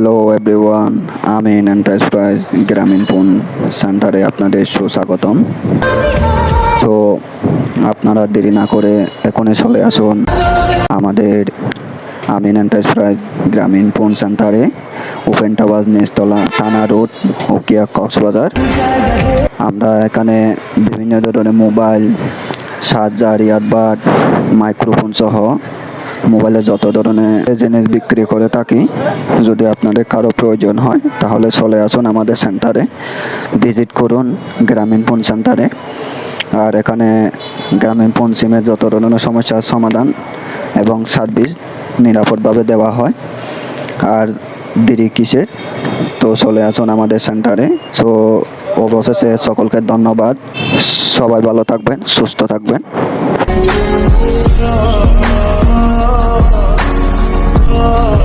Hello everyone, আমিন enterprise গ্রামীণ phone সেন্টারে আপনাদের সুস্বাগতম। তো আপনারা দেরি না করে এখনই চলে আসুন আমাদের আমিন এন্টারপ্রাইজ গ্রামীণ ফোন সেন্টারে, ওপেন টাওয়ার, নিচতলা, থানা রোড, উকিয়া, কক্সবাজার। আমরা এখানে বিভিন্ন ধরনের মোবাইল, চার্জার, ইয়ারবাড, মাইক্রোফোন সহ মোবাইলে যত ধরনের জিনিস বিক্রি করে থাকি। যদি আপনাদের কারো প্রয়োজন হয় তাহলে চলে আসুন আমাদের সেন্টারে, ভিজিট করুন গ্রামীণ ফোন সেন্টারে। আর এখানে গ্রামীণ ফোন সিমের যত ধরনের সমস্যার সমাধান এবং সার্ভিস নিরাপদভাবে দেওয়া হয়। আর দেরি কিসের, তো চলে আসুন আমাদের সেন্টারে। তো অবশেষে সকলকে ধন্যবাদ। সবাই ভালো থাকবেন, সুস্থ থাকবেন। Oh